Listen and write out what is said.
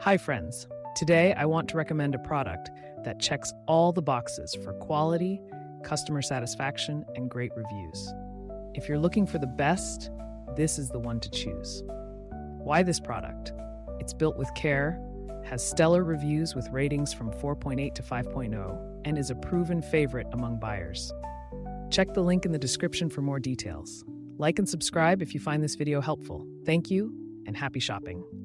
Hi, friends. Today, I want to recommend a product that checks all the boxes for quality, customer satisfaction, and great reviews. If you're looking for the best, this is the one to choose. Why this product? It's built with care, has stellar reviews with ratings from 4.8 to 5.0, and is a proven favorite among buyers. Check the link in the description for more details. Like and subscribe if you find this video helpful. Thank you, and happy shopping.